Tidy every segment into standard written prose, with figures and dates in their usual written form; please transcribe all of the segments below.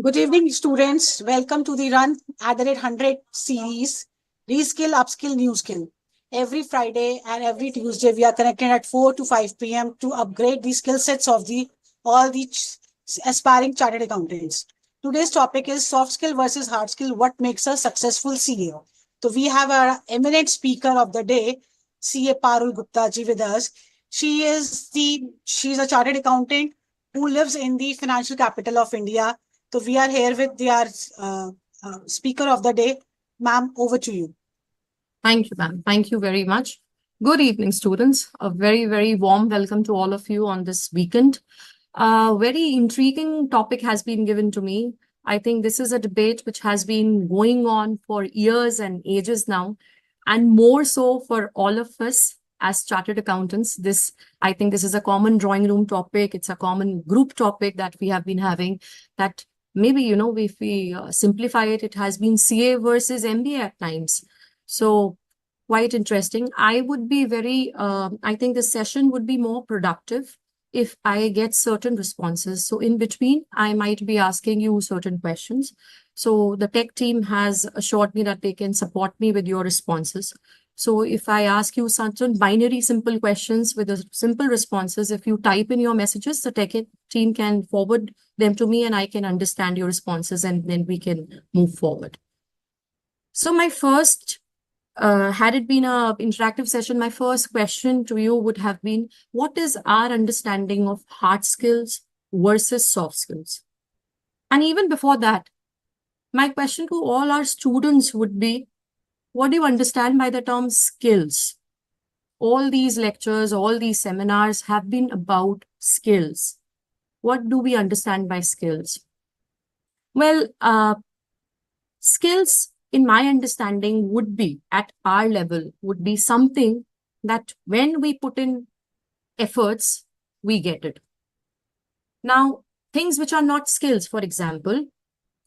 Good evening, students. Welcome to the Run at the Rate 100 series, Reskill, Upskill, New Skill. Every Friday and every Tuesday, we are connected at 4 to 5 p.m. to upgrade the skill sets of all the aspiring chartered accountants. Today's topic is soft skill versus hard skill. What makes a successful CA? So we have our eminent speaker of the day, CA Parul Gupta ji with us. She's a chartered accountant who lives in the financial capital of India. So we are here with our speaker of the day. Ma'am, over to you. Thank you, ma'am. Thank you very much. Good evening, students. A very, very warm welcome to all of you on this weekend. A very intriguing topic has been given to me. I think this is a debate which has been going on for years and ages now, and more so for all of us as chartered accountants. I think this is a common drawing room topic. It's a common group topic that we have been having that maybe, if we simplify it, it has been CA versus MBA at times. So quite interesting. I think the session would be more productive if I get certain responses. So in between, I might be asking you certain questions. So the tech team has assured me that they can support me with your responses. So if I ask you certain binary simple questions with the simple responses, if you type in your messages, the tech team can forward them to me and I can understand your responses and then we can move forward. So my first had it been an interactive session, my first question to you would have been, what is our understanding of hard skills versus soft skills? And even before that, my question to all our students would be, what do you understand by the term skills? All these lectures, all these seminars have been about skills. What do we understand by skills? Well, skills, in my understanding, would be at our level, would be something that when we put in efforts, we get it. Now, things which are not skills, for example,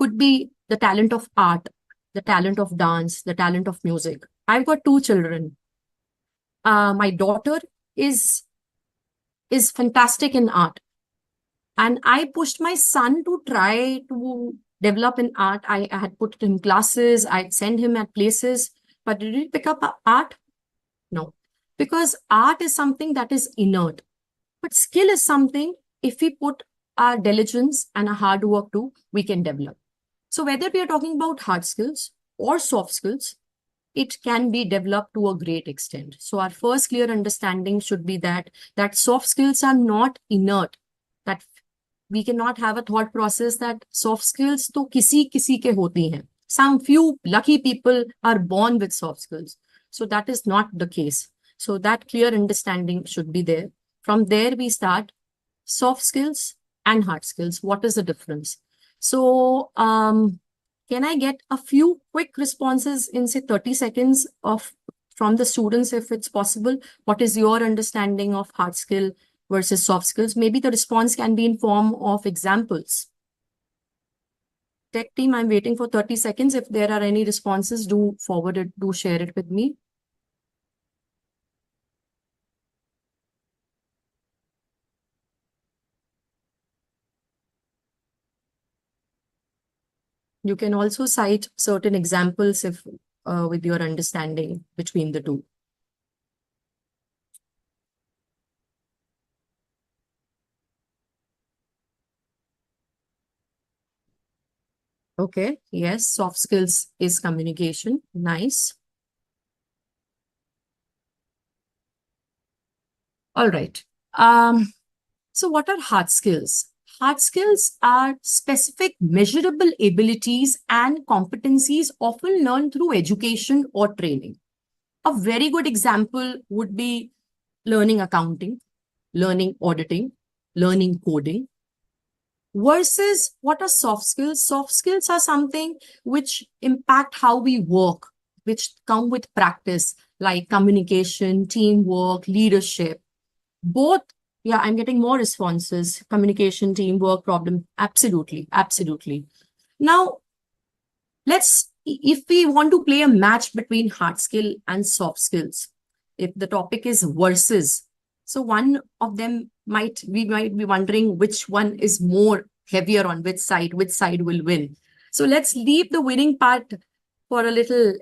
could be the talent of art, the talent of dance, the talent of music. I've got two children. My daughter is fantastic in art. And I pushed my son to try to develop in art. I had put it in classes, I'd send him at places, but did he pick up art? No, because art is something that is inert. But skill is something, if we put our diligence and our hard work to, we can develop. So whether we are talking about hard skills or soft skills, it can be developed to a great extent. So our first clear understanding should be that soft skills are not inert, that we cannot have a thought process that soft skills to kisi ke hoti hain. Some few lucky people are born with soft skills. So that is not the case. So that clear understanding should be there. From there we start soft skills and hard skills. What is the difference? So can I get a few quick responses in say 30 seconds from the students if it's possible? What is your understanding of hard skill versus soft skills? Maybe the response can be in form of examples. Tech team, I'm waiting for 30 seconds. If there are any responses, do forward it, do share it with me. You can also cite certain examples if with your understanding between the two. Okay, yes, soft skills is communication. Nice. All right. So what are hard skills? Hard skills are specific measurable abilities and competencies often learned through education or training. A very good example would be learning accounting, learning auditing, learning coding. Versus what are soft skills? Soft skills are something which impact how we work, which come with practice, like communication, teamwork, leadership. Both, yeah, I'm getting more responses. Communication, teamwork, problem. Absolutely, absolutely. Now, if we want to play a match between hard skill and soft skills, if the topic is versus, so one of them we might be wondering which one is more heavier on which side will win. So let's leave the winning part for a little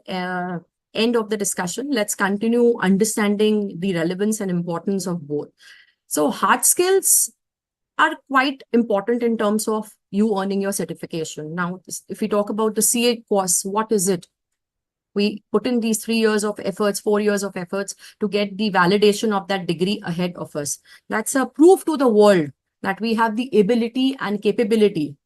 end of the discussion. Let's continue understanding the relevance and importance of both. So hard skills are quite important in terms of you earning your certification. Now, if we talk about the CA course, what is it? We put in these 3 years of efforts, 4 years of efforts to get the validation of that degree ahead of us. That's a proof to the world that we have the ability and capability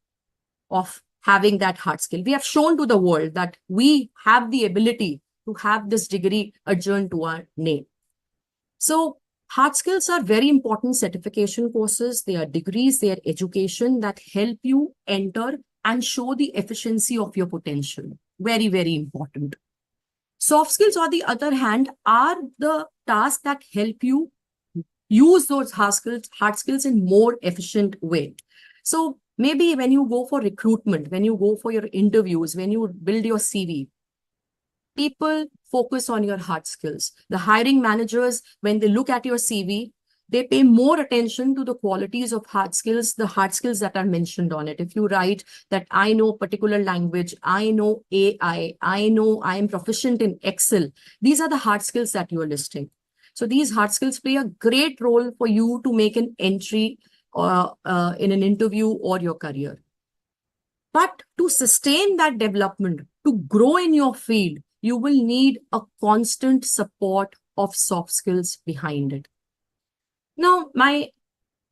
of having that hard skill. We have shown to the world that we have the ability to have this degree adjourned to our name. So hard skills are very important certification courses. They are degrees, they are education that help you enter and show the efficiency of your potential. Very, very important. Soft skills, on the other hand, are the tasks that help you use those hard skills in more efficient way. So maybe when you go for recruitment, when you go for your interviews, when you build your CV, people focus on your hard skills. The hiring managers, when they look at your CV, they pay more attention to the qualities of hard skills, the hard skills that are mentioned on it. If you write that I know particular language, I know AI, I know I am proficient in Excel, these are the hard skills that you are listing. So these hard skills play a great role for you to make an entry in an interview or your career. But to sustain that development, to grow in your field, you will need a constant support of soft skills behind it. Now, my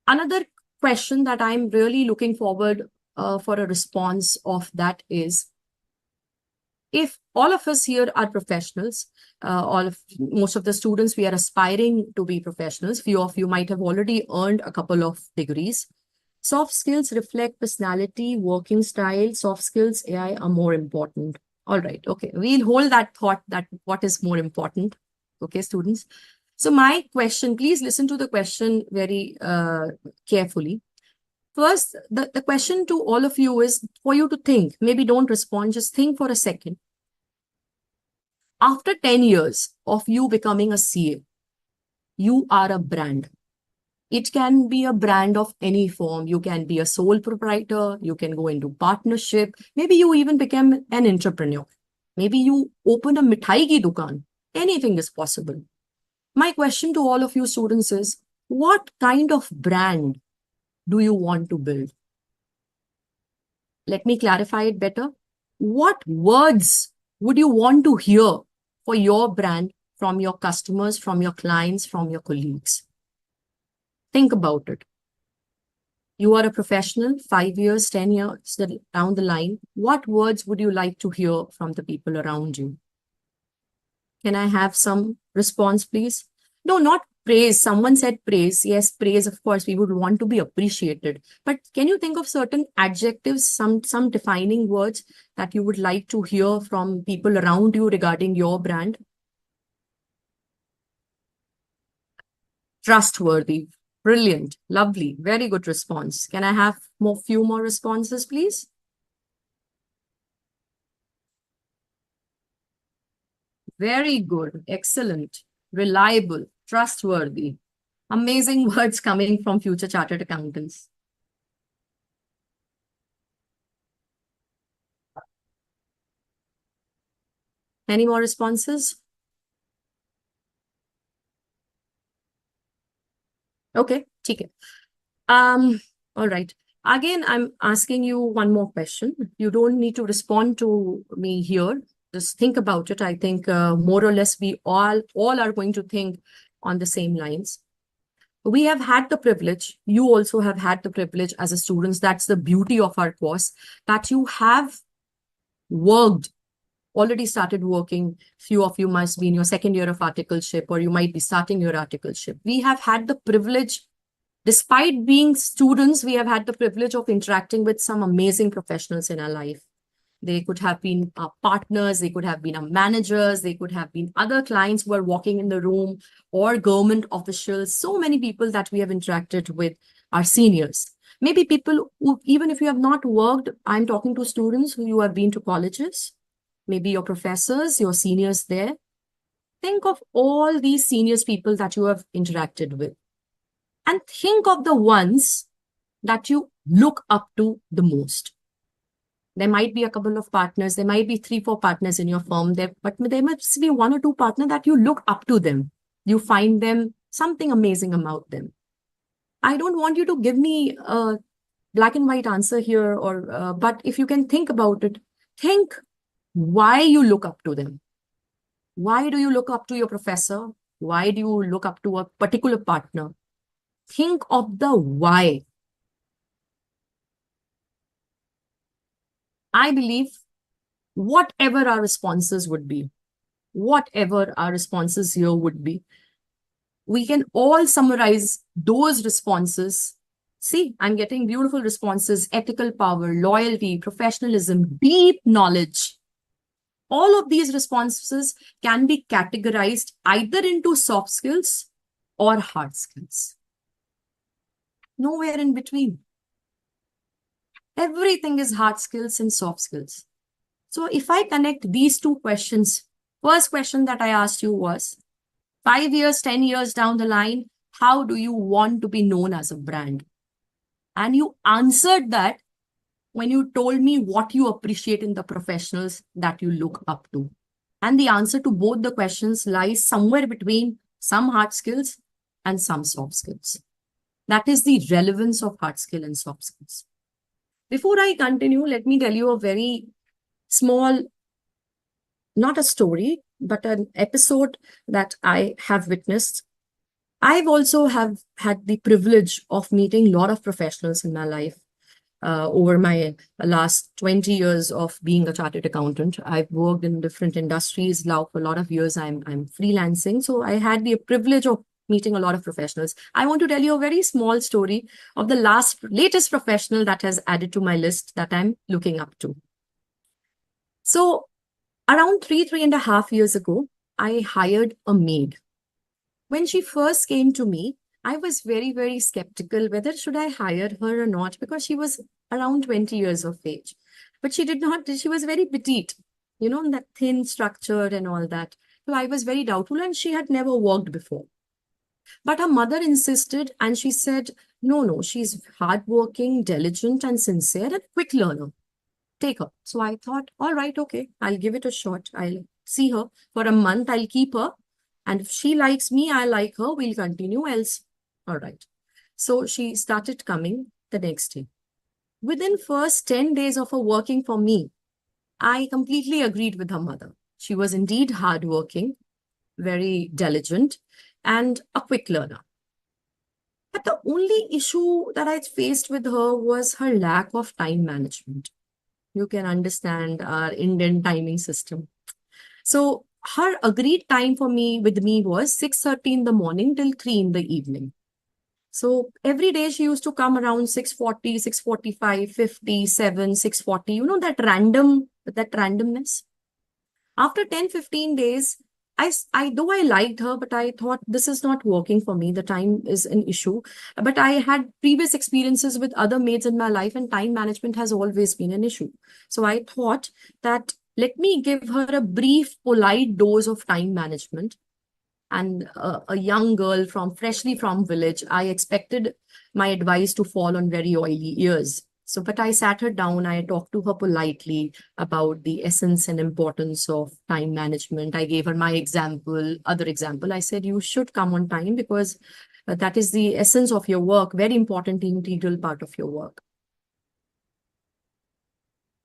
another question that I'm really looking forward for a response of that is, if all of us here are professionals, most of the students, we are aspiring to be professionals. Few of you might have already earned a couple of degrees. Soft skills reflect personality, working style. Soft skills, AI, are more important. All right. Okay. We'll hold that thought that what is more important. Okay, students. So my question, please listen to the question very carefully. First, the question to all of you is for you to think. Maybe don't respond. Just think for a second. After 10 years of you becoming a CA, you are a brand. It can be a brand of any form. You can be a sole proprietor. You can go into partnership. Maybe you even become an entrepreneur. Maybe you open a mithai ki dukan. Anything is possible. My question to all of you students is, what kind of brand do you want to build? Let me clarify it better. What words would you want to hear for your brand from your customers, from your clients, from your colleagues? Think about it. You are a professional, 5 years, 10 years down the line. What words would you like to hear from the people around you? Can I have some response, please? No, not praise. Someone said praise. Yes, praise, of course, we would want to be appreciated. But can you think of certain adjectives, some defining words that you would like to hear from people around you regarding your brand? Trustworthy. Brilliant. Lovely. Very good response. Can I have few more responses, please? Very good. Excellent. Reliable. Trustworthy. Amazing words coming from future chartered accountants. Any more responses? Okay, okay. All right. Again, I'm asking you one more question. You don't need to respond to me here. Just think about it. I think more or less we all are going to think on the same lines. We have had the privilege, you also have had the privilege as a student, that's the beauty of our course, that you have worked, already started working. Few of you must be in your second year of articleship, or you might be starting your articleship. We have had the privilege, despite being students, we have had the privilege of interacting with some amazing professionals in our life. They could have been our partners, they could have been our managers, they could have been other clients who are walking in the room, or government officials. So many people that we have interacted with, our seniors. Maybe people who, even if you have not worked, I'm talking to students who you have been to colleges, maybe your professors, your seniors there. Think of all these seniors people that you have interacted with. And think of the ones that you look up to the most? There might be a couple of partners, there might be 3, 4 partners in your firm, but there must be 1 or 2 partners that you look up to them. You find them something amazing about them. I don't want you to give me a black and white answer here, but if you can think about it, think why you look up to them. Why do you look up to your professor? Why do you look up to a particular partner? Think of the why. I believe whatever our responses here would be, we can all summarize those responses. See, I'm getting beautiful responses: ethical power, loyalty, professionalism, deep knowledge. All of these responses can be categorized either into soft skills or hard skills. Nowhere in between. Everything is hard skills and soft skills. So if I connect these 2 questions, first question that I asked you was, 5 years, 10 years down the line, how do you want to be known as a brand? And you answered that when you told me what you appreciate in the professionals that you look up to. And the answer to both the questions lies somewhere between some hard skills and some soft skills. That is the relevance of hard skill and soft skills. Before I continue, let me tell you a very small, not a story, but an episode that I have witnessed. I've also have had the privilege of meeting a lot of professionals in my life. Over my last 20 years of being a chartered accountant, I've worked in different industries. Now, for a lot of years, I'm freelancing. So I had the privilege of meeting a lot of professionals. I want to tell you a very small story of the latest professional that has added to my list that I'm looking up to. So around 3.5 years ago, I hired a maid. When she first came to me, I was very, very skeptical whether should I hire her or not, because she was around 20 years of age. But she was very petite, that thin structure and all that. So I was very doubtful, and she had never worked before. But her mother insisted, and she said, no, she's hardworking, diligent, and sincere, and quick learner. Take her. So I thought, all right, okay, I'll give it a shot. I'll see her for a month. I'll keep her. And if she likes me, I like her, we'll continue, else. All right. So she started coming the next day. Within first 10 days of her working for me, I completely agreed with her mother. She was indeed hardworking, very diligent, and a quick learner. But the only issue that I faced with her was her lack of time management. You can understand our Indian timing system. So her agreed time with me was 6:30 in the morning till 3 in the evening. So every day she used to come around 6:40, 6:45, 57, 6:40, that randomness. After 10, 15 days, though I liked her, but I thought this is not working for me. The time is an issue. But I had previous experiences with other maids in my life, and time management has always been an issue. So I thought that let me give her a brief, polite dose of time management. And a young girl freshly from village, I expected my advice to fall on very oily ears. So, but I sat her down, I talked to her politely about the essence and importance of time management. I gave her my other example. I said, you should come on time because that is the essence of your work, very important, integral part of your work.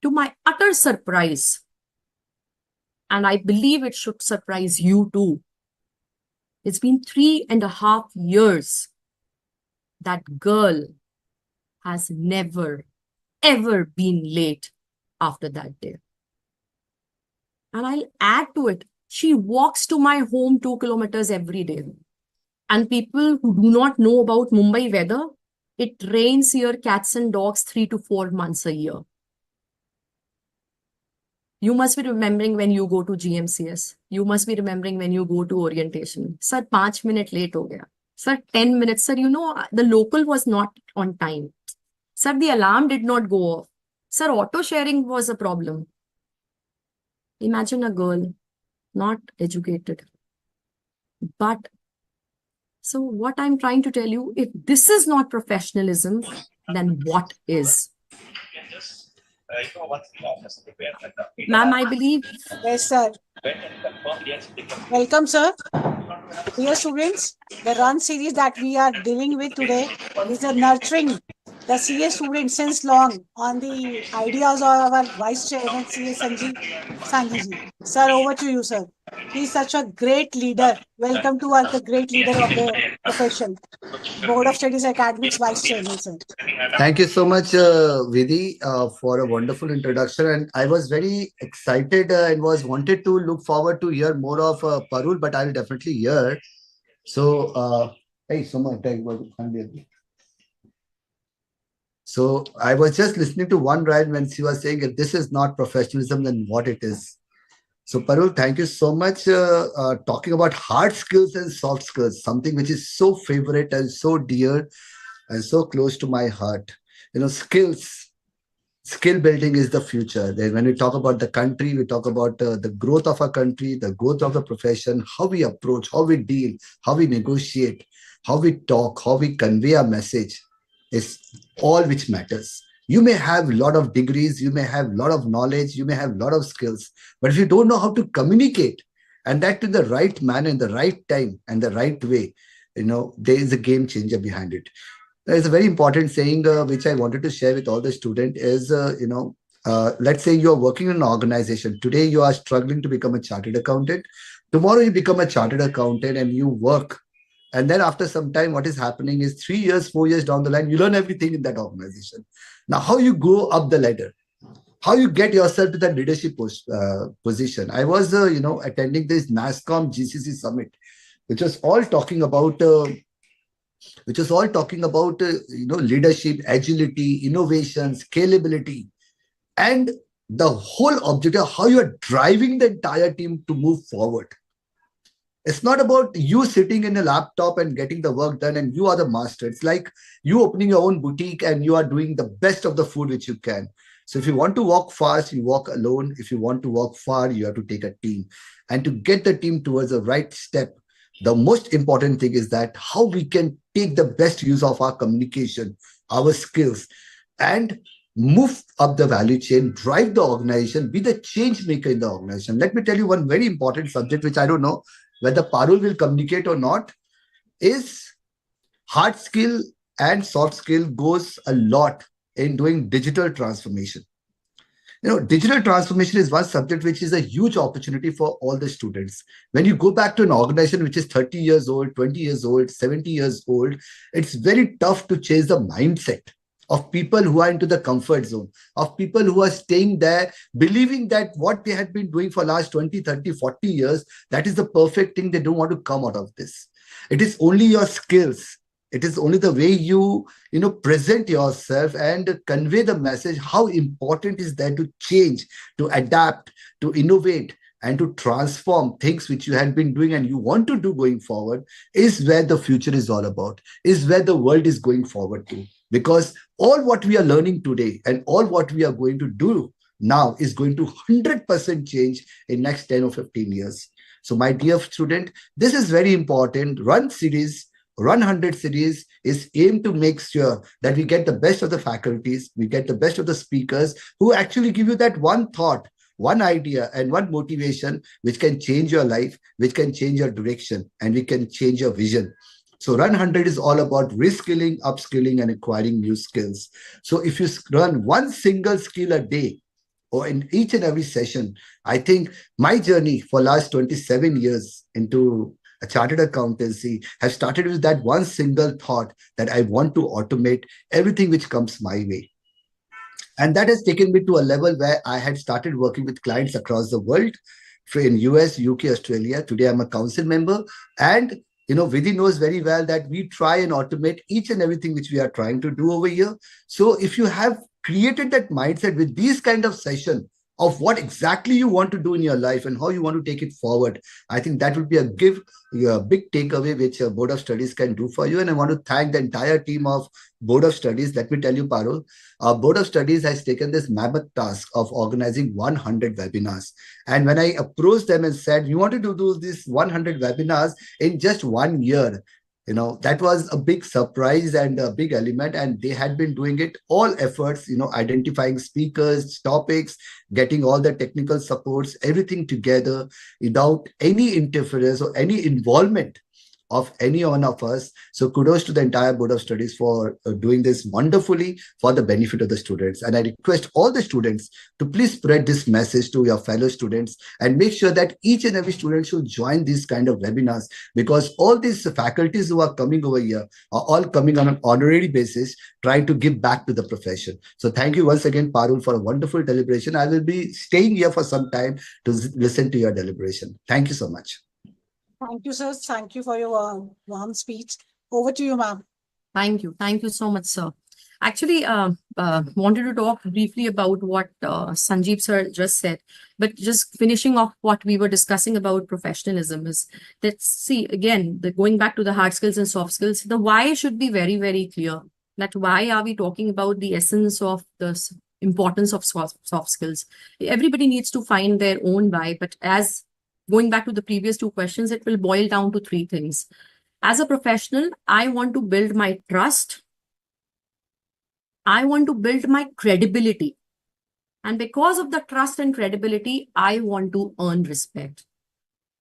To my utter surprise, and I believe it should surprise you too, it's been 3.5 years. That girl has never, ever been late after that day. And I'll add to it, she walks to my home 2 kilometers every day. And people who do not know about Mumbai weather, it rains here, cats and dogs, 3 to 4 months a year. You must be remembering when you go to GMCS. You must be remembering when you go to orientation. Sir, 5 minutes late ho gaya. Sir, 10 minutes. Sir, the local was not on time. Sir, the alarm did not go off. Sir, auto sharing was a problem. Imagine a girl, not educated. But, so what I'm trying to tell you, if this is not professionalism, then what is? Ma'am, I believe. Yes, sir. Welcome, sir. Dear students, the run series that we are dealing with today is a nurturing the CA students since long on the ideas of our Vice Chairman CA Sanghi ji. Sir, over to you, sir. He is such a great leader. Welcome to our the great leader of the profession. Board of Studies Academics Vice Chairman, sir. Thank you so much, Vidhi, for a wonderful introduction. And I was very excited and was wanted to look forward to hear more of Parul, but I'll definitely hear. So, hey, so much. So I was just listening to one ride when she was saying if this is not professionalism, then what it is. So Parul, thank you so much. Talking about hard skills and soft skills, something which is so favorite and so dear and so close to my heart. Skills, skill building is the future. Then when we talk about the country, we talk about the growth of our country, the growth of the profession, how we approach, how we deal, how we negotiate, how we talk, how we convey our message is all which matters. You may have a lot of degrees, you may have a lot of knowledge, you may have a lot of skills, but if you don't know how to communicate and that in the right manner, in the right time and the right way, there is a game changer behind it. There's a very important saying which I wanted to share with all the students is, let's say you're working in an organization. Today, you are struggling to become a chartered accountant. Tomorrow, you become a chartered accountant and you work. And then after some time, what is happening is 3 years, 4 years down the line, you learn everything in that organization. Now, how you go up the ladder, how you get yourself to that leadership position. I was, attending this NASSCOM GCC summit, which was all talking about leadership, agility, innovation, scalability, and the whole objective, how you are driving the entire team to move forward. It's not about you sitting in a laptop and getting the work done and you are the master. It's like you opening your own boutique and you are doing the best of the food which you can. So if you want to walk fast, you walk alone. If you want to walk far, you have to take a team. And to get the team towards the right step, the most important thing is that how we can take the best use of our communication, our skills, and move up the value chain, drive the organization, be the change maker in the organization. Let me tell you one very important subject, which I don't know whether Parul will communicate or not, is hard skill and soft skill goes a lot in doing digital transformation. Digital transformation is one subject which is a huge opportunity for all the students. When you go back to an organization which is 30 years old, 20 years old, 70 years old, it's very tough to change the mindset of people who are into the comfort zone, of people who are staying there, believing that what they had been doing for last 20, 30, 40 years, that is the perfect thing. They don't want to come out of this. It is only your skills. It is only the way you present yourself and convey the message, how important is that to change, to adapt, to innovate, and to transform things which you had been doing and you want to do going forward is where the future is all about, is where the world is going forward to. Because all what we are learning today and all what we are going to do now is going to 100% change in next 10 or 15 years. So my dear student, this is very important. Run 100 series is aimed to make sure that we get the best of the faculties, we get the best of the speakers who actually give you that one thought, one idea and one motivation which can change your life, which can change your direction and we can change your vision. So Run 100 is all about reskilling, upskilling, and acquiring new skills. So if you run one single skill a day or in each and every session, I think my journey for last 27 years into a chartered accountancy has started with that one single thought that I want to automate everything which comes my way. And that has taken me to a level where I had started working with clients across the world, in US, UK, Australia. Today, I'm a council member. And Vidhi knows very well that we try and automate each and everything which we are trying to do over here. So if you have created that mindset with these kind of session of what exactly you want to do in your life and how you want to take it forward, I think that will be a big takeaway which a Board of Studies can do for you. And I want to thank the entire team of Board of Studies. Let me tell you, Parul, our Board of Studies has taken this mammoth task of organizing 100 webinars. And when I approached them and said, we want to do these 100 webinars in just 1 year, That was a big surprise and a big element, and they had been doing it all efforts, identifying speakers, topics, getting all the technical supports, everything together without any interference or any involvement of any one of us. So kudos to the entire board of studies for doing this wonderfully for the benefit of the students. And I request all the students to please spread this message to your fellow students and make sure that each and every student should join these kind of webinars, because all these faculties who are coming over here are all coming on an honorary basis, trying to give back to the profession. So thank you once again, Parul, for a wonderful deliberation. I will be staying here for some time to listen to your deliberation. Thank you so much. Thank you, sir. Thank you for your warm speech. Over to you, ma'am. Thank you. Thank you so much, sir. Actually, wanted to talk briefly about what Sanjeev sir just said, but just finishing off what we were discussing about professionalism is, let's see, again, going back to the hard skills and soft skills, the why should be very, very clear. That why are we talking about the essence of the importance of soft skills? Everybody needs to find their own why, but as going back to the previous two questions, it will boil down to three things. As a professional, I want to build my trust. I want to build my credibility. And because of the trust and credibility, I want to earn respect.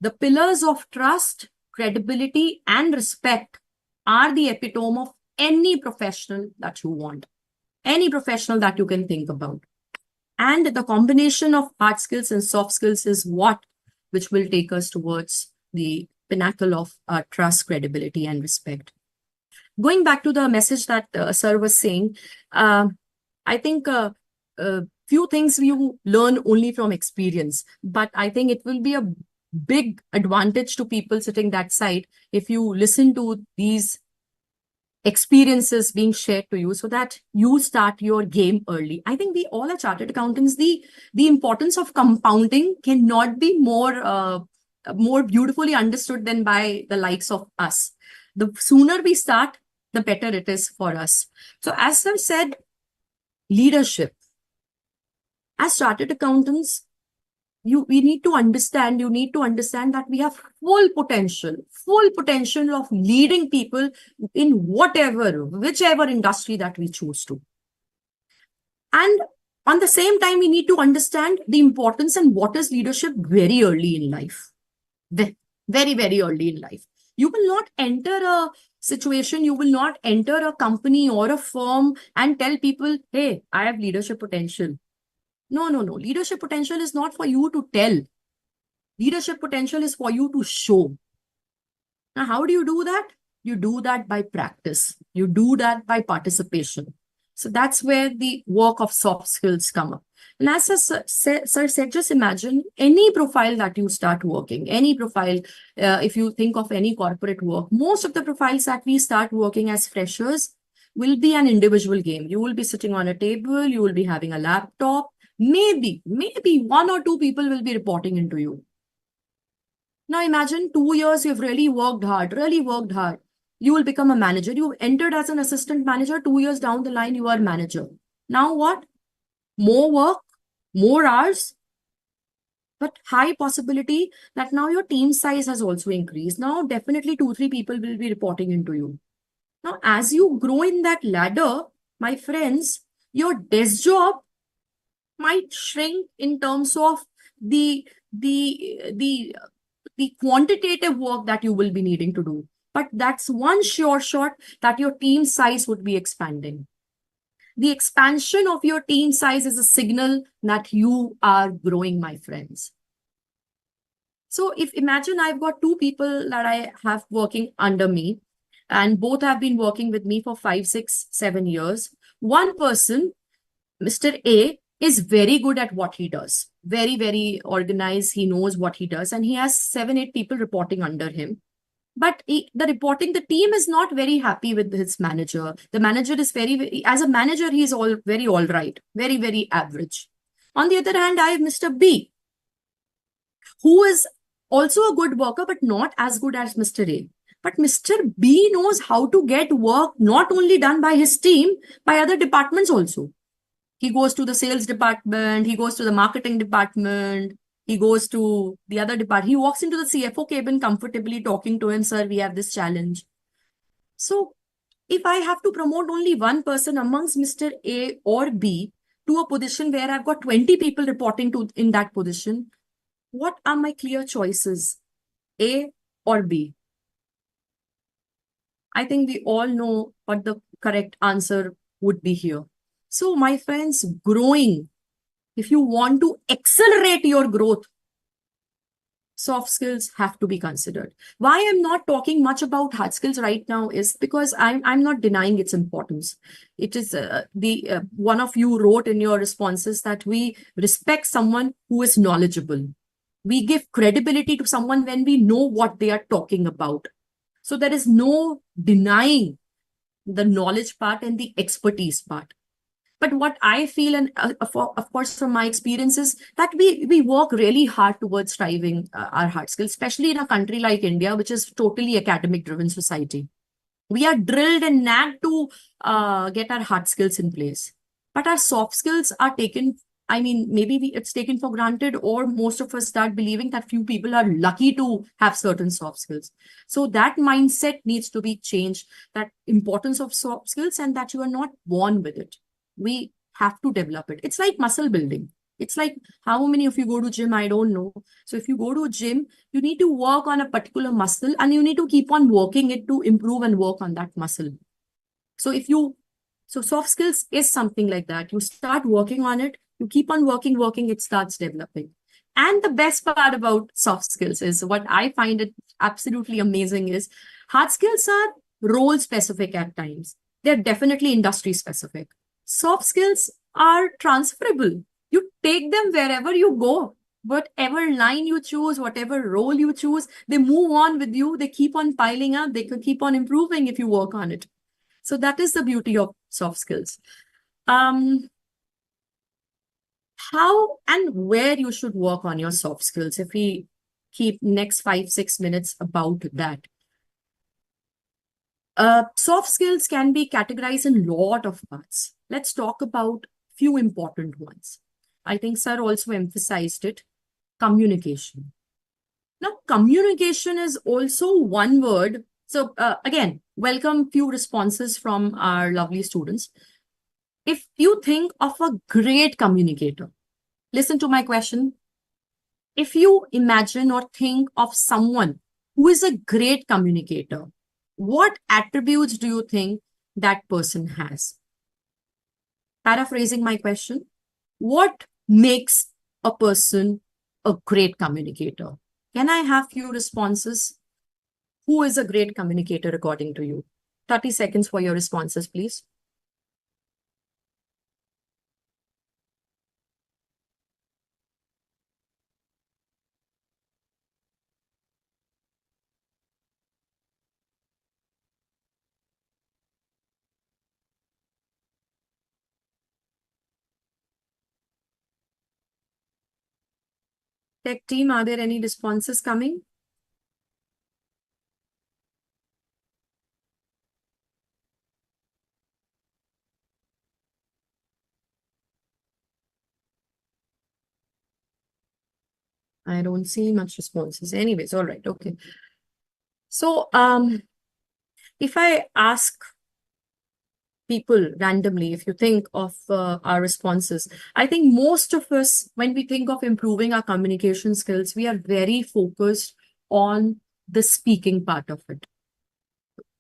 The pillars of trust, credibility, and respect are the epitome of any professional that you want, any professional that you can think about. And the combination of hard skills and soft skills is what which will take us towards the pinnacle of trust, credibility, and respect. Going back to the message that sir was saying, I think few things you learn only from experience, but I think it will be a big advantage to people sitting that side if you listen to these experiences being shared to you so that you start your game early. I think we all are chartered accountants. The importance of compounding cannot be more beautifully understood than by the likes of us. The sooner we start, the better it is for us. So as I said, leadership. As chartered accountants, you need to understand that we have full potential of leading people in whichever industry that we choose to. And on the same time, we need to understand the importance and what is leadership very early in life. Very, very early in life. You will not enter a situation, you will not enter a company or a firm and tell people, hey, I have leadership potential. No. Leadership potential is not for you to tell. Leadership potential is for you to show. Now, how do you do that? You do that by practice. You do that by participation. So that's where the work of soft skills come up. And as sir said, just imagine any profile that you start working, any profile, if you think of any corporate work, most of the profiles that we start working as freshers will be an individual game. You will be sitting on a table, you will be having a laptop, maybe one or two people will be reporting into you. Now imagine 2 years you've really worked hard. You will become a manager. You entered as an assistant manager. 2 years down the line, you are manager. Now what? More work, more hours, but high possibility that now your team size has also increased. Now definitely 2-3 people will be reporting into you. Now as you grow in that ladder, my friends, your desk job might shrink in terms of the quantitative work that you will be needing to do. But that's one sure shot that your team size would be expanding. The expansion of your team size is a signal that you are growing, my friends. So if imagine I've got 2 people that I have working under me, and both have been working with me for 5, 6, 7 years. One person, Mr. A, is very good at what he does. Very, very organized. He knows what he does. And he has 7, 8 people reporting under him. But the team is not very happy with his manager. The manager is as a manager, he is all right. Very, very average. On the other hand, I have Mr. B, who is also a good worker, but not as good as Mr. A. But Mr. B knows how to get work not only done by his team, by other departments also. He goes to the sales department, he goes to the marketing department, he goes to the other department. He walks into the CFO cabin comfortably talking to him, sir, we have this challenge. So if I have to promote only one person amongst Mr. A or B to a position where I've got 20 people reporting to in that position, what are my clear choices? A or B? I think we all know what the correct answer would be here. So, my friends, growing, if you want to accelerate your growth, soft skills have to be considered. Why I'm not talking much about hard skills right now is because I'm not denying its importance. It is the one of you wrote in your responses that we respect someone who is knowledgeable. We give credibility to someone when we know what they are talking about. So there is no denying the knowledge part and the expertise part. But what I feel, and of course from my experience, is that we work really hard towards striving our hard skills, especially in a country like India, which is totally academic driven society. We are drilled and nagged to get our hard skills in place, but our soft skills are taken. I mean, maybe it's taken for granted, or most of us start believing that few people are lucky to have certain soft skills. So that mindset needs to be changed, that importance of soft skills, and that you are not born with it. We have to develop it. It's like muscle building. It's like how many of you go to gym? I don't know. So if you go to a gym, you need to work on a particular muscle and you need to keep on working it to improve and work on that muscle. So soft skills is something like that. You start working on it, you keep on working, it starts developing. And the best part about soft skills is what I find it absolutely amazing is hard skills are role specific at times. They're definitely industry specific. Soft skills are transferable. You take them wherever you go. Whatever line you choose, whatever role you choose, they move on with you. They keep on piling up. They can keep on improving if you work on it. So that is the beauty of soft skills. How and where you should work on your soft skills, if we keep next 5-6 minutes about that. Soft skills can be categorized in a lot of parts. Let's talk about few important ones. I think Sir also emphasized it, communication. Now, communication is also one word. So again, welcome few responses from our lovely students. If you think of a great communicator, listen to my question. If you imagine or think of someone who is a great communicator, what attributes do you think that person has? Paraphrasing my question, what makes a person a great communicator? Can I have few responses? Who is a great communicator according to you? 30 seconds for your responses, please. Tech team, are there any responses coming? I don't see much responses. Anyways, all right, okay. So, if I ask people randomly, if you think of our responses, I think most of us, when we think of improving our communication skills, we are very focused on the speaking part of it.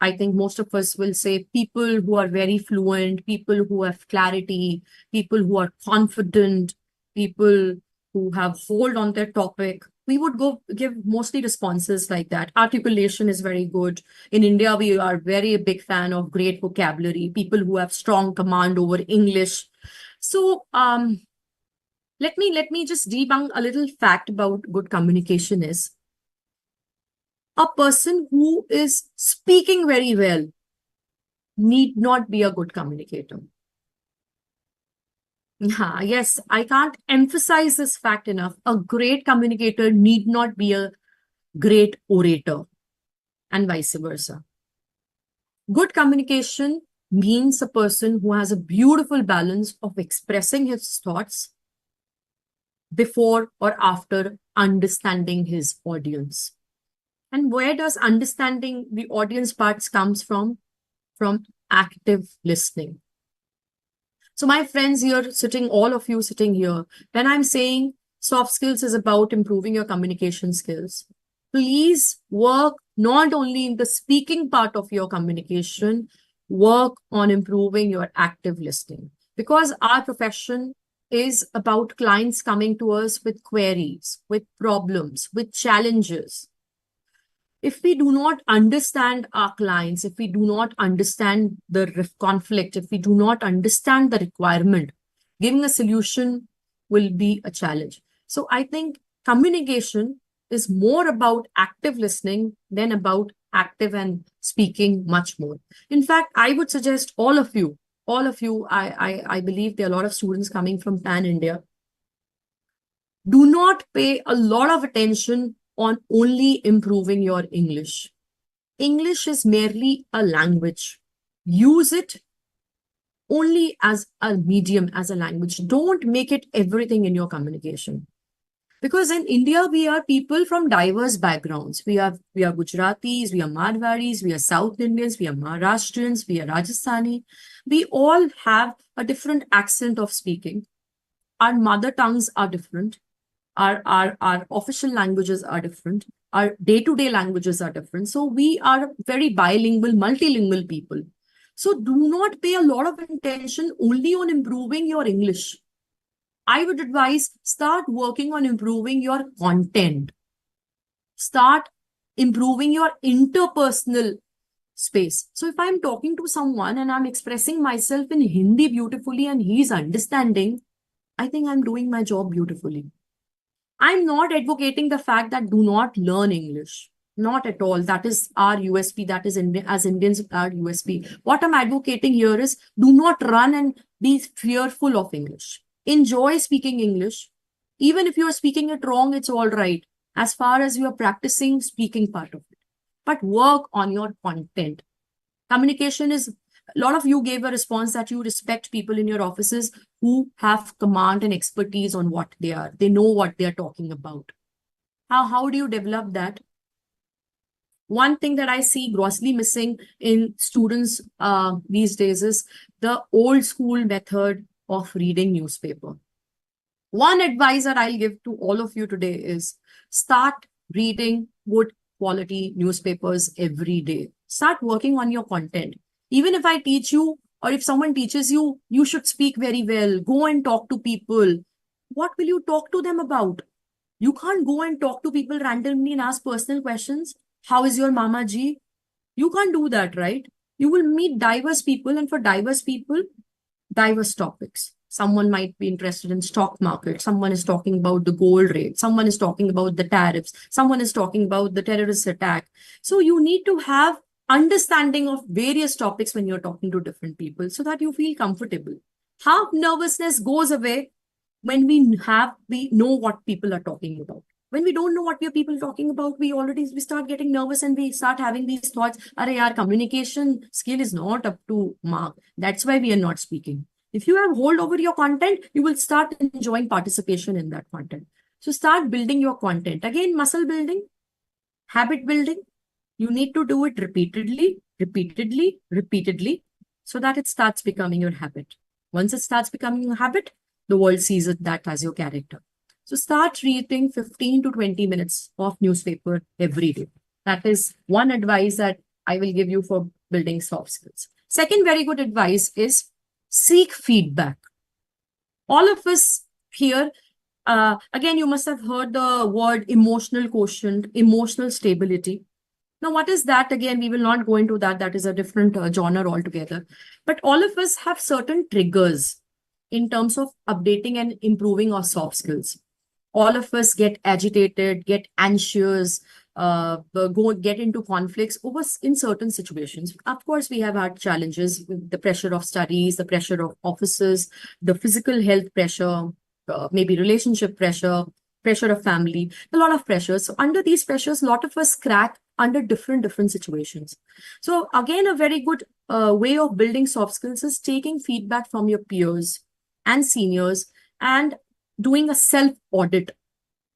I think most of us will say people who are very fluent, people who have clarity, people who are confident, people who have hold on their topic. We would go give mostly responses like that. Articulation is very good. In India, we are very a big fan of great vocabulary, people who have strong command over English. So let me just debunk a little fact about good communication is a person who is speaking very well need not be a good communicator. Yes, I can't emphasize this fact enough. A great communicator need not be a great orator, and vice versa. Good communication means a person who has a beautiful balance of expressing his thoughts before or after understanding his audience. And where does understanding the audience parts comes from? from active listening. So my friends here sitting, all of you sitting here, when I'm saying soft skills is about improving your communication skills, please work not only in the speaking part of your communication, work on improving your active listening. Because our profession is about clients coming to us with queries, with problems, with challenges. If we do not understand our clients, if we do not understand the conflict, if we do not understand the requirement, giving a solution will be a challenge. So I think communication is more about active listening than about active and speaking much more. In fact, I would suggest all of you, I believe there are a lot of students coming from Pan India. Do not pay a lot of attention on only improving your English. English is merely a language. Use it only as a medium, as a language. Don't make it everything in your communication. Because in India, we are people from diverse backgrounds. We are Gujaratis, we are Marwaris, we are South Indians, we are Maharashtrians, we are Rajasthani. We all have a different accent of speaking. Our mother tongues are different. Our official languages are different. Our day-to-day languages are different. So we are very bilingual, multilingual people. So do not pay a lot of attention only on improving your English. I would advise start working on improving your content. Start improving your interpersonal space. So if I'm talking to someone and I'm expressing myself in Hindi beautifully and he's understanding, I think I'm doing my job beautifully. I'm not advocating the fact that do not learn English. Not at all. That is our USP. That is as Indians, our USP. What I'm advocating here is do not run and be fearful of English. Enjoy speaking English. Even if you're speaking it wrong, it's all right. As far as you are practicing speaking part of it. But work on your content. Communication is, a lot of you gave a response that you respect people in your offices who have command and expertise on what they are. They know what they are talking about. How do you develop that? One thing that I see grossly missing in students these days is the old school method of reading newspaper. One advice that I'll give to all of you today is start reading good quality newspapers every day. Start working on your content. Even if I teach you or if someone teaches you, you should speak very well. Go and talk to people. What will you talk to them about? You can't go and talk to people randomly and ask personal questions. How is your mama ji? You can't do that, right? You will meet diverse people, and for diverse people, diverse topics. Someone might be interested in stock market. Someone is talking about the gold rate. Someone is talking about the tariffs. Someone is talking about the terrorist attack. So you need to have understanding of various topics when you're talking to different people so that you feel comfortable. Half nervousness goes away when we know what people are talking about. When we don't know what people talking about, we start getting nervous and we start having these thoughts, our communication skill is not up to mark. That's why we are not speaking. If you have hold over your content, you will start enjoying participation in that content. So start building your content. Again, muscle building, habit building. You need to do it repeatedly, so that it starts becoming your habit. Once it starts becoming your habit, the world sees that as your character. So start reading 15 to 20 minutes of newspaper every day. That is one advice that I will give you for building soft skills. Second very good advice is seek feedback. All of us here, again, you must have heard the word emotional quotient, emotional stability. Now, what is that? Again, we will not go into that. That is a different genre altogether. But all of us have certain triggers in terms of updating and improving our soft skills. All of us get agitated, get anxious, get into conflicts in certain situations. Of course, we have had challenges with the pressure of studies, the pressure of offices, the physical health pressure, maybe relationship pressure, pressure of family, a lot of pressures. So under these pressures, a lot of us crack under different situations. So again, a very good way of building soft skills is taking feedback from your peers and seniors and doing a self-audit.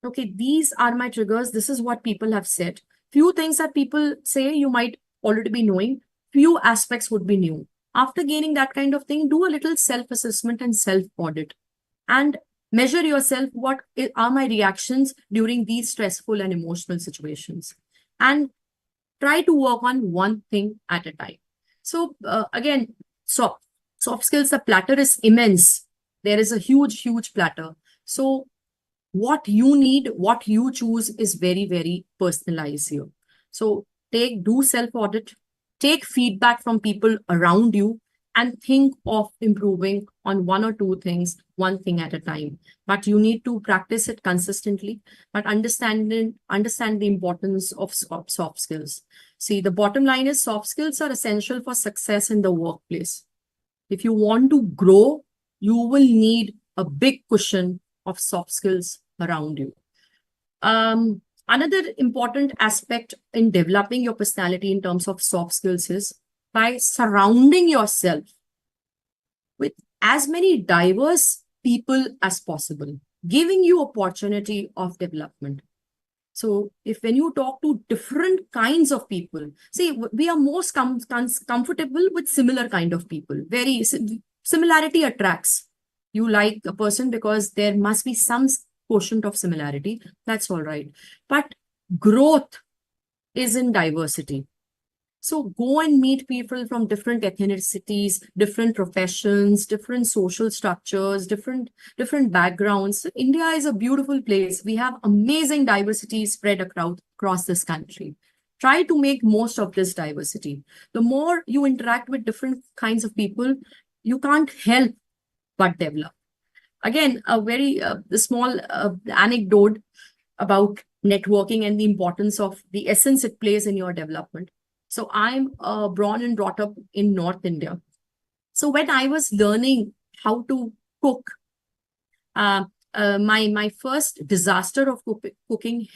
Okay, these are my triggers. This is what people have said. Few things that people say you might already be knowing. few aspects would be new. After gaining that kind of thing, do a little self-assessment and self-audit and measure yourself. What are my reactions during these stressful and emotional situations? And try to work on one thing at a time. So again, soft skills, the platter is immense. There is a huge platter. So what you need, what you choose is very, very personalized here. So do self-audit, take feedback from people around you, and think of improving on one or two things, one thing at a time. But you need to practice it consistently, but understand the importance of soft skills. See, the bottom line is soft skills are essential for success in the workplace. If you want to grow, you will need a big cushion of soft skills around you. Another important aspect in developing your personality in terms of soft skills is by surrounding yourself with as many diverse people as possible, giving you opportunity of development. So when you talk to different kinds of people, see, we are most comfortable with similar kind of people. Very similarity attracts. You like a person because there must be some quotient of similarity. That's all right. But growth is in diversity. So go and meet people from different ethnicities, different professions, different social structures, different backgrounds. India is a beautiful place. We have amazing diversity spread across this country. Try to make most of this diversity. The more you interact with different kinds of people, you can't help but develop. Again, a very small anecdote about networking and the importance of the essence it plays in your development. So I'm born and brought up in North India. So when I was learning how to cook, my first disaster of cooking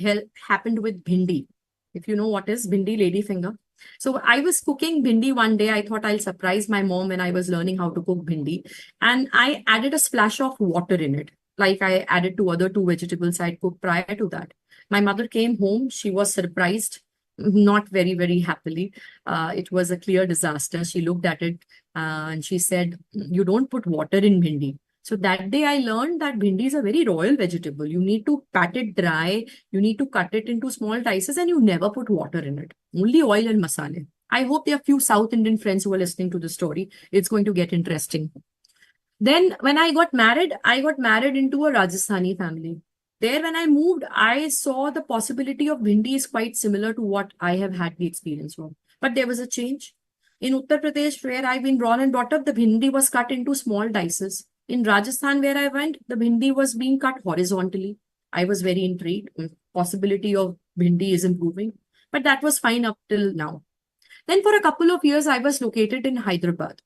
happened with bhindi. If you know what is bhindi, lady finger. So I was cooking bhindi one day. I thought I'll surprise my mom when I was learning how to cook bhindi. And I added a splash of water in it. Like I added two vegetables I'd cooked prior to that. My mother came home. She was surprised, not very, very happily. It was a clear disaster. She looked at it and she said, you don't put water in bhindi. So that day I learned that bhindi is a very royal vegetable. You need to pat it dry. You need to cut it into small dices and you never put water in it. Only oil and masala. I hope there are few South Indian friends who are listening to the story. It's going to get interesting. Then when I got married into a Rajasthani family. There, when I moved, I saw the possibility of bhindi is quite similar to what I have had the experience of. But there was a change. In Uttar Pradesh, where I've been born and brought up, the bhindi was cut into small dices. In Rajasthan, where I went, the bhindi was being cut horizontally. I was very intrigued. Possibility of bhindi is improving. But that was fine up till now. Then for a couple of years, I was located in Hyderabad.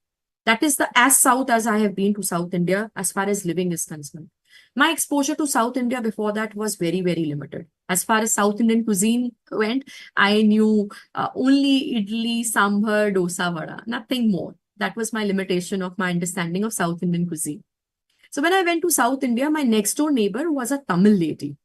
That is as south as I have been to South India as far as living is concerned. My exposure to South India before that was very, very limited. As far as South Indian cuisine went, I knew only idli, sambar, dosa, vada, nothing more. That was my limitation of my understanding of South Indian cuisine. So when I went to South India, my next door neighbor was a Tamil lady.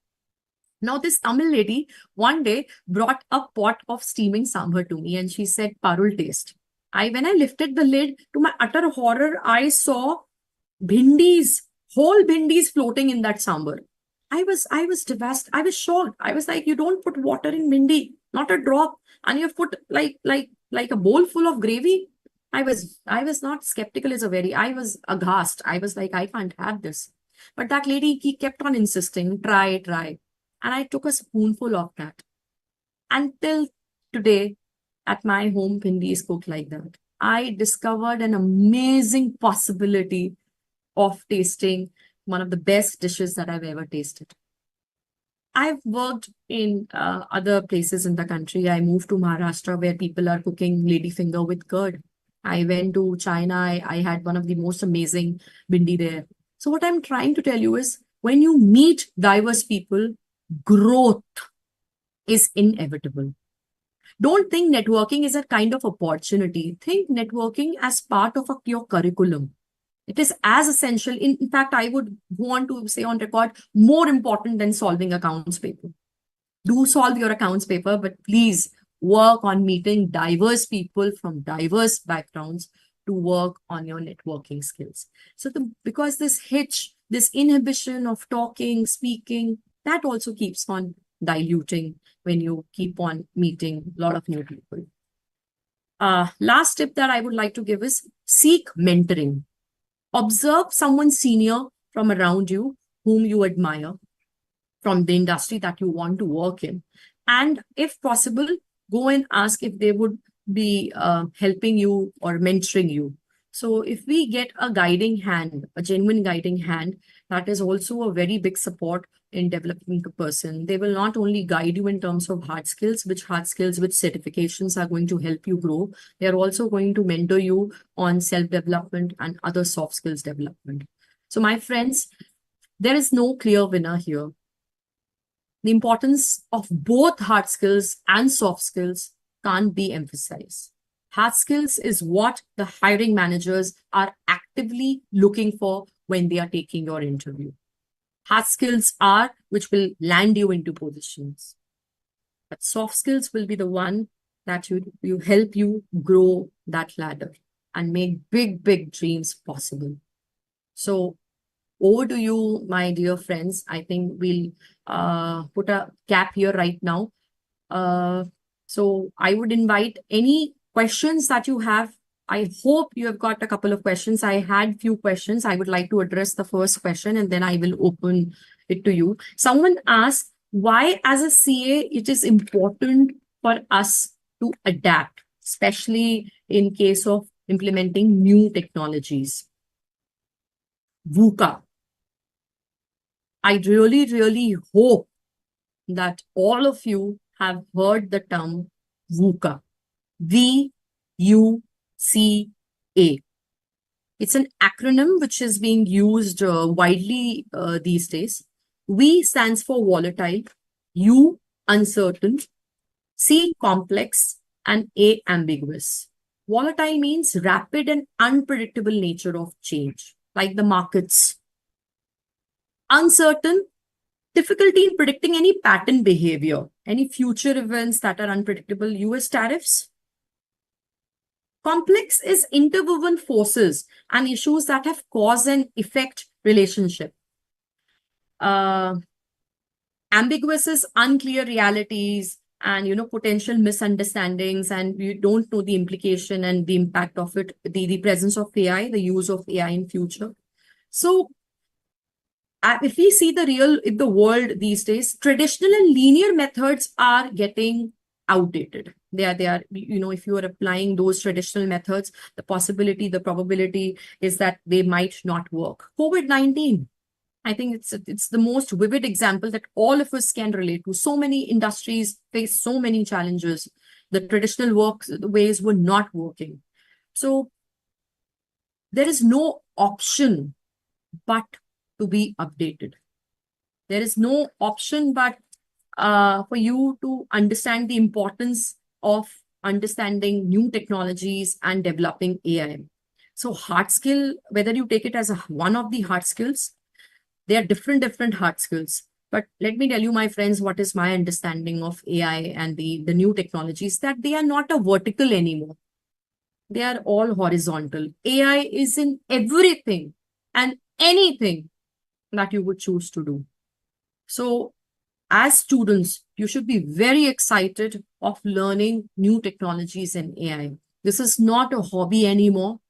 Now this Tamil lady one day brought a pot of steaming sambar to me and she said, Parul, taste. When I lifted the lid, to my utter horror, I saw whole bhindis floating in that sambar. I was devastated. I was shocked. I was like, you don't put water in bhindi, not a drop, and you've put like a bowl full of gravy. I was not skeptical I was aghast. I was like, I can't have this. But that lady, he kept on insisting, try. And I took a spoonful of that. Until today, at my home, bhindi is cooked like that. I discovered an amazing possibility of tasting one of the best dishes that I've ever tasted. I've worked in other places in the country. I moved to Maharashtra where people are cooking ladyfinger with curd. I went to China. I had one of the most amazing bhindi there. So what I'm trying to tell you is when you meet diverse people, growth is inevitable. Don't think networking is a kind of opportunity. Think networking as part of your curriculum. It is as essential. In fact, I would want to say on record, more important than solving accounts paper. Do solve your accounts paper, but please work on meeting diverse people from diverse backgrounds to work on your networking skills. So because this hitch, this inhibition of talking, speaking, that also keeps on diluting when you keep on meeting a lot of new people. Last tip that I would like to give is seek mentoring. Observe someone senior from around you whom you admire, from the industry that you want to work in. And if possible, go and ask if they would be helping you or mentoring you. So if we get a guiding hand, a genuine guiding hand, that is also a very big support in developing a person. They will not only guide you in terms of hard skills, which certifications are going to help you grow. They are also going to mentor you on self-development and other soft skills development. So my friends, there is no clear winner here. The importance of both hard skills and soft skills can't be emphasized. Hard skills is what the hiring managers are actively looking for when they are taking your interview. Hard skills are which will land you into positions. But soft skills will be the one that you help you grow that ladder and make big, big dreams possible. So over to you, my dear friends. I think we'll put a cap here right now. So I would invite any questions that you have. I hope you have got a couple of questions. I had few questions. I would like to address the first question and then I will open it to you. Someone asked, why as a CA it is important for us to adapt, especially in case of implementing new technologies. VUCA. I really, really hope that all of you have heard the term VUCA. V-U-C-A. It's an acronym which is being used widely these days. V stands for volatile, U uncertain, C complex, and A ambiguous. Volatile means rapid and unpredictable nature of change, like the markets. Uncertain, difficulty in predicting any pattern behavior, any future events that are unpredictable, US tariffs. Complex is interwoven forces and issues that have cause and effect relationship. Ambiguous is unclear realities and potential misunderstandings, and you don't know the implication and the impact of it, the presence of AI, the use of AI in future. So if we see the world these days, traditional and linear methods are getting outdated. They are, if you are applying those traditional methods, the probability is that they might not work. COVID-19, I think it's the most vivid example that all of us can relate to. So many industries face so many challenges. The traditional ways were not working. So there is no option but to be updated. There is no option but for you to understand the importance of understanding new technologies and developing AI. So hard skill, whether you take it as one of the hard skills, there are different hard skills. But let me tell you, my friends, what is my understanding of AI and the new technologies, that they are not a vertical anymore. They are all horizontal. AI is in everything and anything that you would choose to do. So as students, you should be very excited of learning new technologies in AI. This is not a hobby anymore.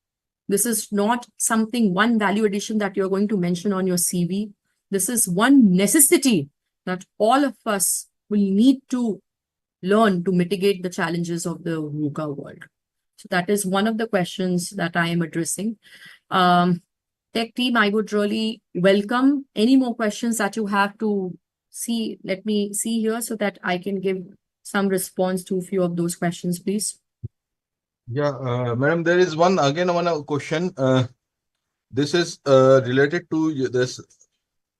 This is not one value addition that you're going to mention on your CV. This is one necessity that all of us will need to learn to mitigate the challenges of the VUCA world. So that is one of the questions that I am addressing. Tech team, I would really welcome any more questions that you have to see. Let me see here so that I can give some response to a few of those questions, please. Yeah, madam, there is one question. This is related to this.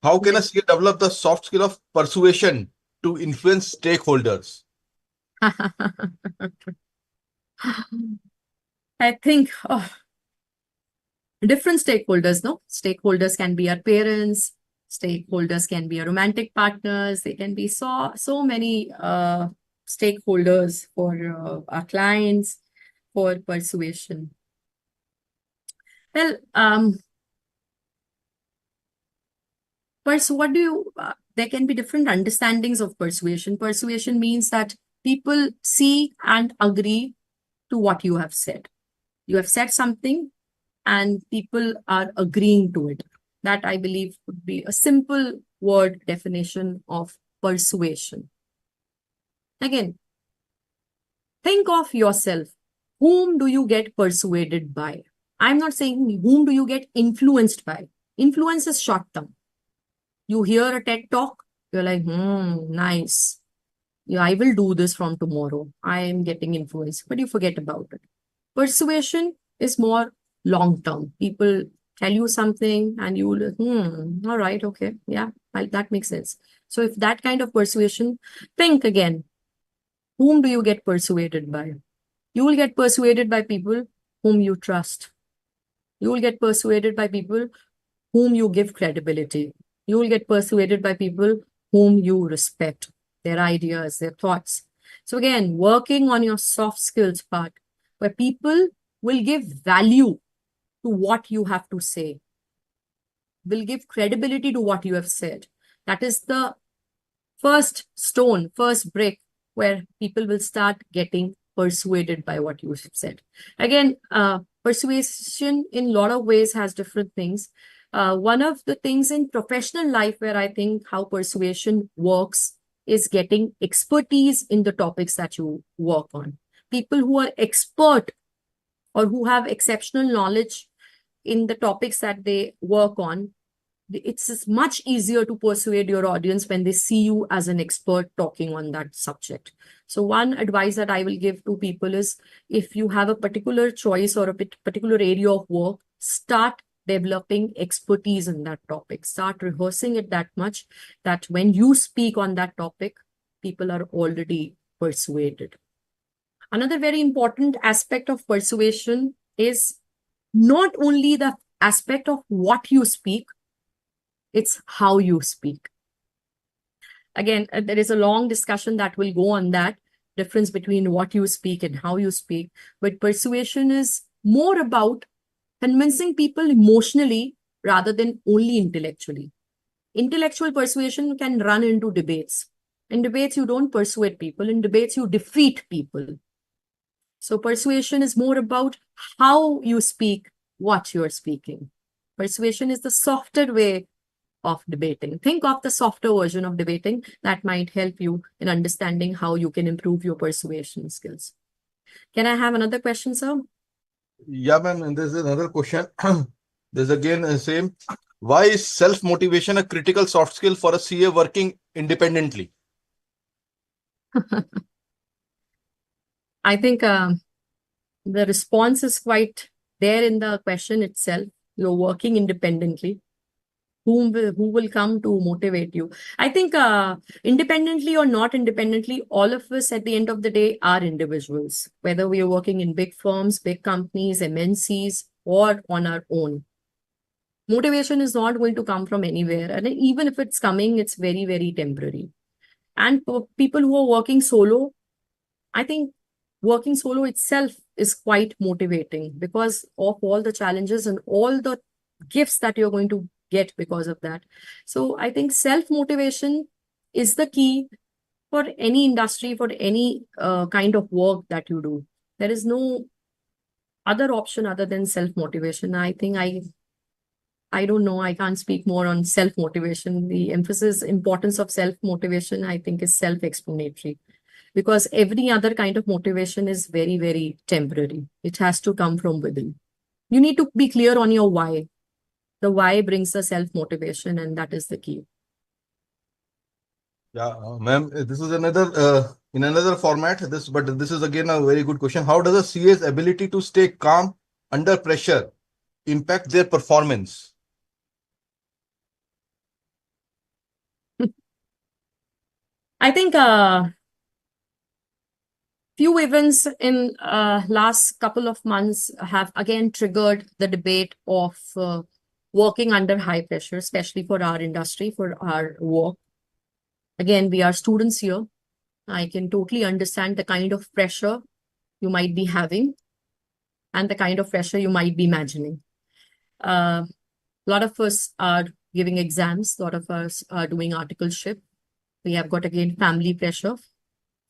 How can a CA develop the soft skill of persuasion to influence stakeholders? I think different stakeholders, no? Stakeholders can be our parents, stakeholders can be our romantic partners, they can be so many stakeholders, for our clients, for persuasion? Well, what do you, there can be different understandings of persuasion. Persuasion means that people see and agree to what you have said. You have said something and people are agreeing to it. That, I believe, would be a simple word definition of persuasion. Again, think of yourself. Whom do you get persuaded by? I'm not saying whom do you get influenced by. Influence is short term. You hear a TED talk, you're like, nice. Yeah, I will do this from tomorrow. I am getting influenced, but you forget about it. Persuasion is more long term. People tell you something and you will, all right, okay, yeah, well, that makes sense. So if that kind of persuasion, think again, whom do you get persuaded by? You will get persuaded by people whom you trust. You will get persuaded by people whom you give credibility. You will get persuaded by people whom you respect, their ideas, their thoughts. So again, working on your soft skills part, where people will give value to what you have to say, will give credibility to what you have said. That is the first stone, first brick, where people will start getting persuaded by what you have said. Again, persuasion in a lot of ways has different things. One of the things in professional life where I think how persuasion works is getting expertise in the topics that you work on. People who are expert or who have exceptional knowledge in the topics that they work on, it's much easier to persuade your audience when they see you as an expert talking on that subject. So one advice that I will give to people is, if you have a particular choice or a particular area of work, start developing expertise in that topic. Start rehearsing it that much that when you speak on that topic, people are already persuaded. Another very important aspect of persuasion is not only the aspect of what you speak, it's how you speak. Again, there is a long discussion that will go on that difference between what you speak and how you speak. But persuasion is more about convincing people emotionally rather than only intellectually. Intellectual persuasion can run into debates. In debates, you don't persuade people. In debates, you defeat people. So persuasion is more about how you speak, what you're speaking. Persuasion is the softer way of debating. Think of the softer version of debating that might help you in understanding how you can improve your persuasion skills. Can I have another question, sir? Yeah, ma'am. And there's another question. There's again the same. Why is self-motivation a critical soft skill for a CA working independently? I think the response is quite there in the question itself. You're working independently. Who will come to motivate you? I think independently or not independently, all of us at the end of the day are individuals, whether we are working in big firms, big companies, MNCs, or on our own. Motivation is not going to come from anywhere. And even if it's coming, it's very, very temporary. And for people who are working solo, I think working solo itself is quite motivating because of all the challenges and all the gifts that you're going to get because of that. So I think self-motivation is the key for any industry, for any kind of work that you do. There is no other option other than self-motivation. I think I don't know, I can't speak more on self-motivation. The importance of self-motivation, I think, is self-explanatory. Because every other kind of motivation is very, very temporary. It has to come from within. You need to be clear on your why. The why brings the self-motivation, and that is the key. Yeah, ma'am, this is another in another format. But this is again a very good question. How does a CA's ability to stay calm under pressure impact their performance? I think few events in last couple of months have again triggered the debate of working under high pressure, especially for our industry, for our work. Again, we are students here. I can totally understand the kind of pressure you might be having and the kind of pressure you might be imagining. A lot of us are giving exams, a lot of us are doing articleship. We have got again family pressure,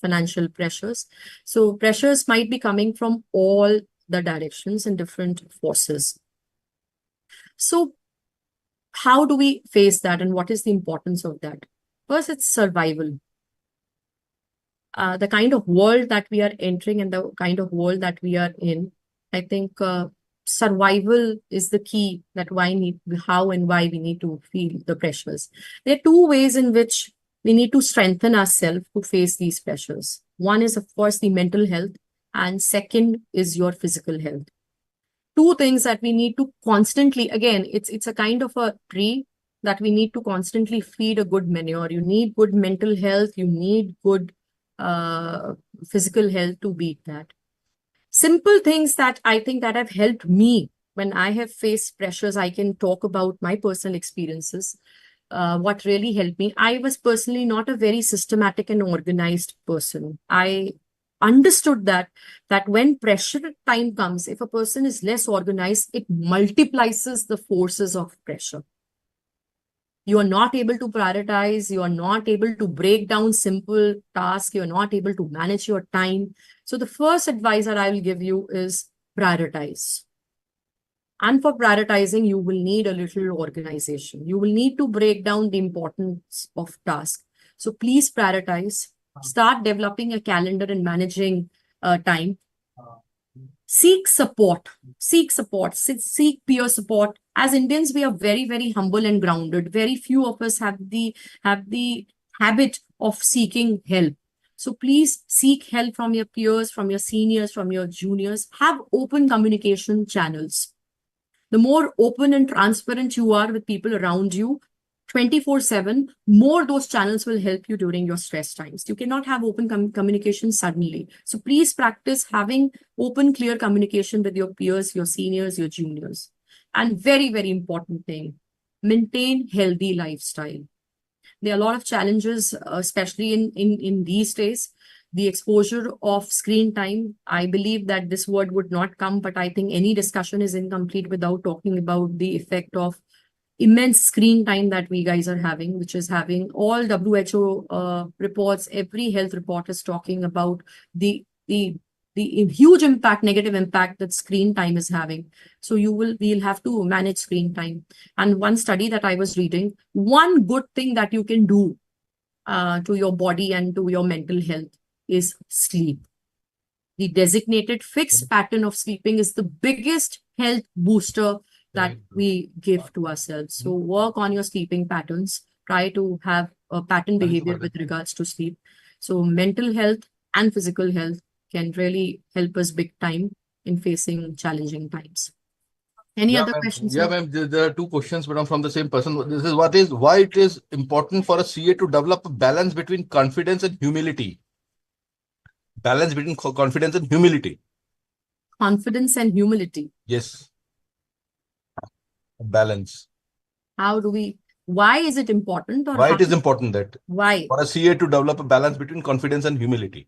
financial pressures. So pressures might be coming from all the directions and different forces. So how do we face that and what is the importance of that? First, it's survival. The kind of world that we are entering and the kind of world that we are in, I think survival is the key that how and why we need to feel the pressures. There are two ways in which we need to strengthen ourselves to face these pressures. One is, of course, the mental health, and second is your physical health. Two things that we need to constantly, again, it's a kind of a tree that we need to constantly feed a good manure. You need good mental health, you need good physical health to beat that. Simple things that I think that have helped me when I have faced pressures. I can talk about my personal experiences. What really helped me, I was personally not a very systematic and organized person. I understood that when pressure time comes, if a person is less organized, it multiplies the forces of pressure. You are not able to prioritize, you are not able to break down simple tasks, you are not able to manage your time. So the first advice that I will give you is prioritize. And for prioritizing, you will need a little organization. You will need to break down the importance of tasks. So please prioritize. Start developing a calendar and managing time. Seek support. Seek peer support. As Indians, we are very, very humble and grounded. Very few of us have the habit of seeking help. So please seek help from your peers, from your seniors, from your juniors. Have open communication channels. The more open and transparent you are with people around you, 24/7, more those channels will help you during your stress times. You cannot have open communication suddenly. So please practice having open, clear communication with your peers, your seniors, your juniors. And very, very important thing, maintain healthy lifestyle. There are a lot of challenges, especially in these days. The exposure of screen time, I believe that this word would not come, but I think any discussion is incomplete without talking about the effect of immense screen time that we guys are having, which is having all WHO reports. Every health report is talking about the huge impact, negative impact that screen time is having. So we'll have to manage screen time. And one study that I was reading, one good thing that you can do to your body and to your mental health is sleep. The designated fixed pattern of sleeping is the biggest health booster that we give to ourselves. So work on your sleeping patterns. Try to have a pattern behavior with regards to sleep. So mental health and physical health can really help us big time in facing challenging times. Any other questions? Yeah, ma'am. There are two questions, but from the same person. This is why it is important for a CA to develop a balance between confidence and humility. Balance between confidence and humility. Confidence and humility. Yes. Balance. Why is it important? Or why it is important that why for a CA to develop a balance between confidence and humility?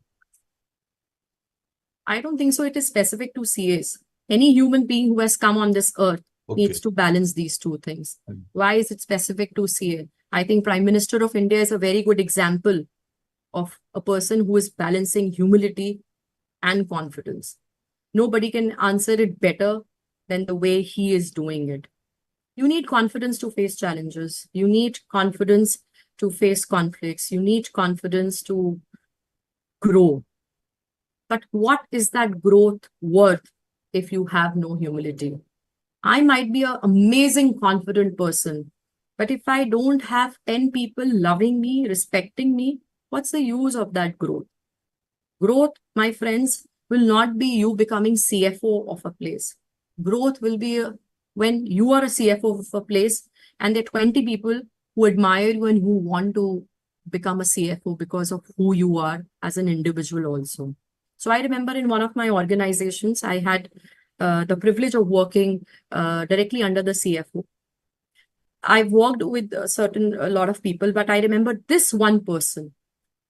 I don't think so. It is specific to CAs. Any human being who has come on this earth needs to balance these two things. Why is it specific to CA? I think Prime Minister of India is a very good example of a person who is balancing humility and confidence. Nobody can answer it better than the way he is doing it. You need confidence to face challenges. You need confidence to face conflicts. You need confidence to grow. But what is that growth worth if you have no humility? I might be an amazing, confident person, but if I don't have 10 people loving me, respecting me, what's the use of that growth? Growth, my friends, will not be you becoming CFO of a place. Growth will be when you are a CFO of a place and there are 20 people who admire you and who want to become a CFO because of who you are as an individual also. So I remember in one of my organizations, I had the privilege of working directly under the CFO. I've worked with a lot of people, but I remember this one person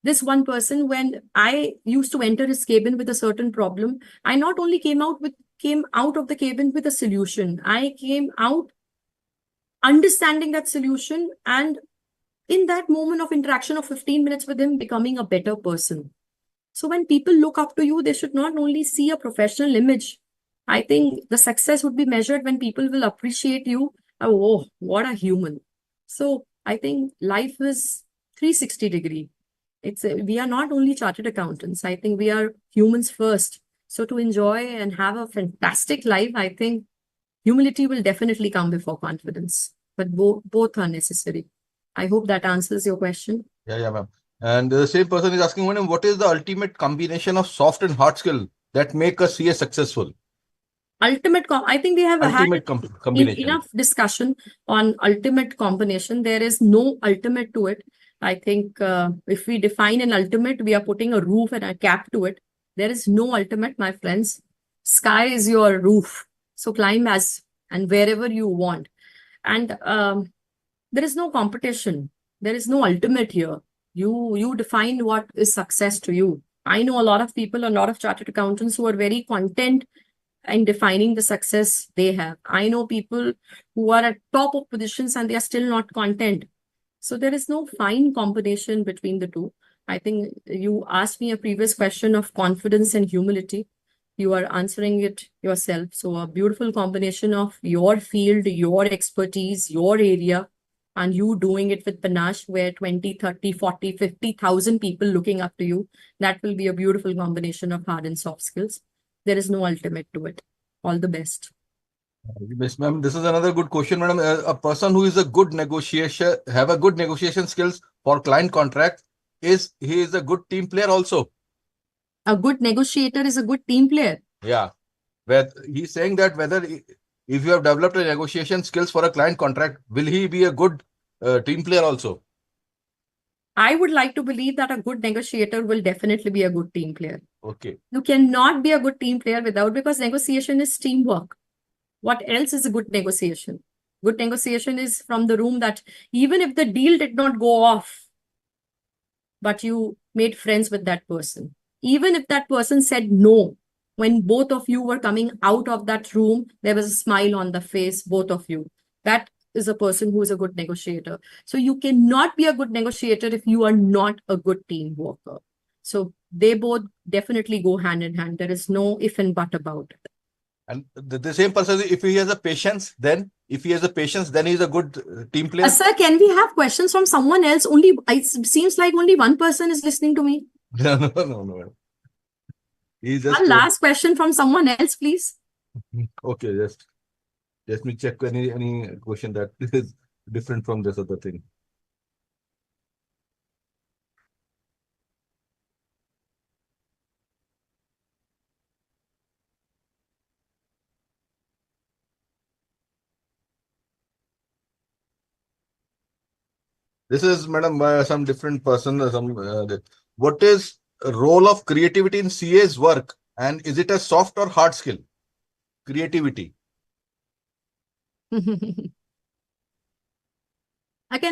This one person, when I used to enter his cabin with a certain problem, I not only came out of the cabin with a solution. I came out understanding that solution, and in that moment of interaction of 15 minutes with him, becoming a better person. So when people look up to you, they should not only see a professional image. I think the success would be measured when people will appreciate you. Oh, what a human. So I think life is 360 degree. We are not only chartered accountants. I think we are humans first. So to enjoy and have a fantastic life, I think humility will definitely come before confidence. But both are necessary. I hope that answers your question. Yeah, ma'am. And the same person is asking, madam, what is the ultimate combination of soft and hard skill that make a CA successful? I think we have Ultimate had combination. enough discussion on ultimate combination. There is no ultimate to it. I think if we define an ultimate, we are putting a roof and a cap to it. There is no ultimate, my friends. Sky is your roof. So climb as and wherever you want. And there is no competition. There is no ultimate here. You define what is success to you. I know a lot of people, a lot of chartered accountants who are very content and defining the success they have. I know people who are at top of positions and they are still not content. So there is no fine combination between the two. I think you asked me a previous question of confidence and humility. You are answering it yourself. So a beautiful combination of your field, your expertise, your area, and you doing it with panache where 20, 30, 40, 50,000 people looking up to you. That will be a beautiful combination of hard and soft skills. There is no ultimate to it. All the best. Yes, ma'am. This is another good question, madam. A person who is a good negotiation, have a good negotiation skills for client contract, he is a good team player also. A good negotiator is a good team player. Yeah. Where he's saying that whether if you have developed a negotiation skills for a client contract, will he be a good team player also? I would like to believe that a good negotiator will definitely be a good team player. Okay. You cannot be a good team player without, because negotiation is teamwork. What else is a good negotiation? Good negotiation is from the room that even if the deal did not go off, but you made friends with that person. Even if that person said no, when both of you were coming out of that room, there was a smile on the face, both of you. That is a person who is a good negotiator. So you cannot be a good negotiator if you are not a good team worker. So they both definitely go hand in hand. There is no if and but about it. And the same person, if he has a patience, then he's a good team player. Sir, can we have questions from someone else? It seems like only one person is listening to me. No. He's just One last question from someone else, please. Okay, just let me check any question that is different from this other thing. This is, madam, some different person. What is role of creativity in CA's work, and is it a soft or hard skill? Creativity. Again,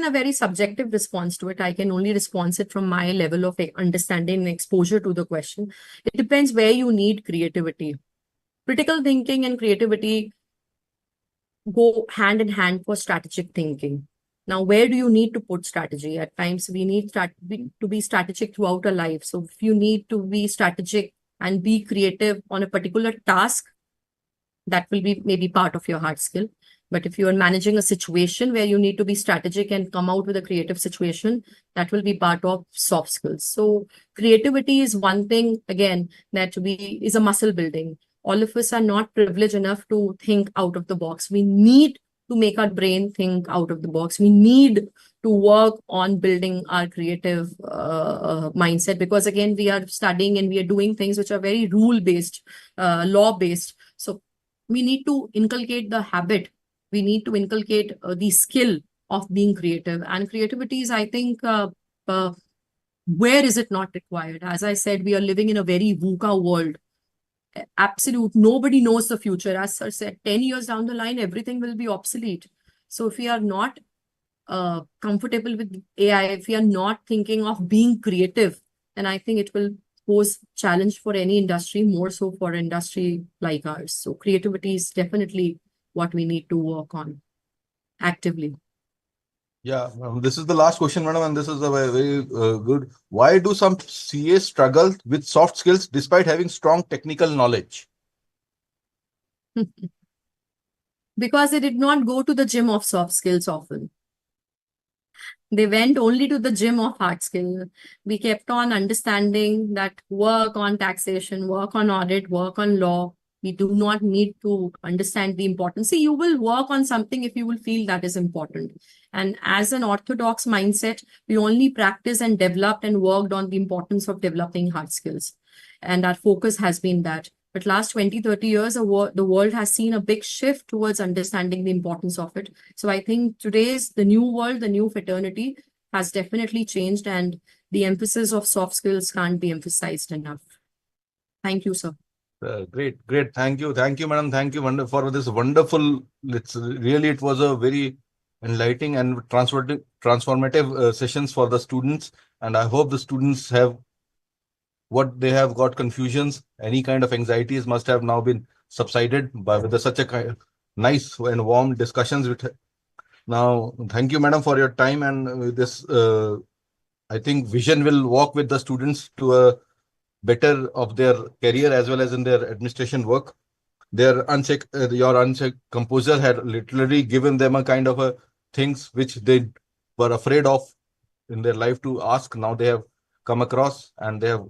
a very subjective response to it. I can only respond it from my level of understanding and exposure to the question. It depends where you need creativity. Critical thinking and creativity go hand in hand for strategic thinking. Now, where do you need to put strategy? At times, we need to be strategic throughout our life. So if you need to be strategic and be creative on a particular task, that will be maybe part of your hard skill. But if you are managing a situation where you need to be strategic and come out with a creative situation, that will be part of soft skills. So creativity is one thing, again, that is a muscle building. All of us are not privileged enough to think out of the box. We need to make our brain think out of the box. We need to work on building our creative mindset, because again, we are studying and we are doing things which are very rule-based, law-based. So we need to inculcate the habit. We need to inculcate the skill of being creative. And creativity is, I think, where is it not required? As I said, we are living in a very VUCA world. Absolute, nobody knows the future. As sir said, 10 years down the line, everything will be obsolete. So if we are not comfortable with AI, if we are not thinking of being creative, then I think it will pose challenge for any industry, more so for industry like ours. So creativity is definitely what we need to work on actively. Yeah, this is the last question, madam, and this is a very good. Why do some CAs struggle with soft skills despite having strong technical knowledge? Because they did not go to the gym of soft skills often. They went only to the gym of hard skill. We kept on understanding that work on taxation, work on audit, work on law. We do not need to understand the importance. See, you will work on something if you will feel that is important. And as an orthodox mindset, we only practiced and developed and worked on the importance of developing hard skills. And our focus has been that. But last 20, 30 years, the world has seen a big shift towards understanding the importance of it. So I think the new world, the new fraternity has definitely changed, and the emphasis of soft skills can't be emphasized enough. Thank you, sir. Great. Thank you, madam. Thank you for this wonderful. It was a very enlightening and transformative sessions for the students, and I hope the students have what they have got confusions, any kind of anxieties must have now been subsided with such a nice and warm discussions with her. Now, thank you, madam, for your time, and this I think vision will walk with the students to a better of their career as well as in their administration work. Your uncheck composer had literally given them a kind of a things which they were afraid of in their life to ask. Now they have come across and they have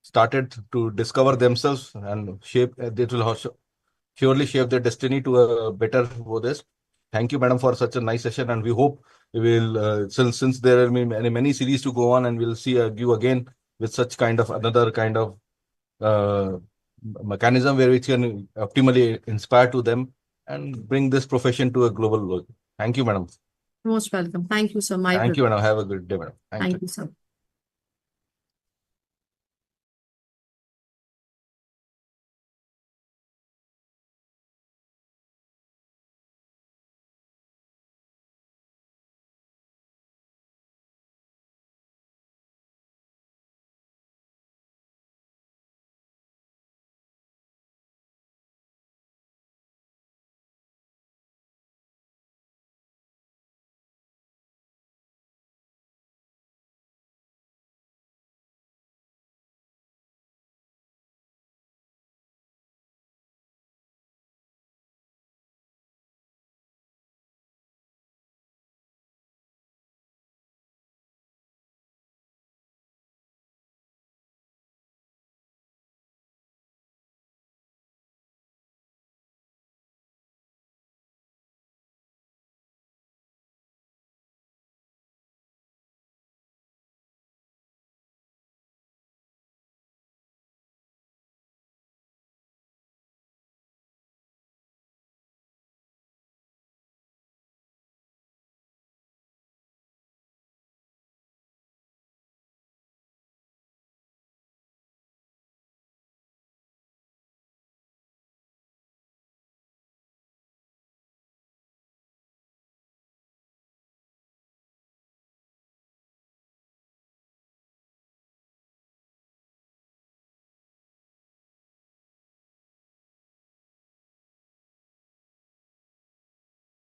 started to discover themselves and shape. They will surely shape their destiny to a better this. Thank you, madam, for such a nice session, and we hope we will since there are many series to go on, and we'll see you again with such kind of another kind of mechanism where we can optimally inspire to them and bring this profession to a global world. Thank you, madam. Most welcome. Thank you, sir. My Thank you, pleasure. madam. Have a good day, madam. Thank you, sir.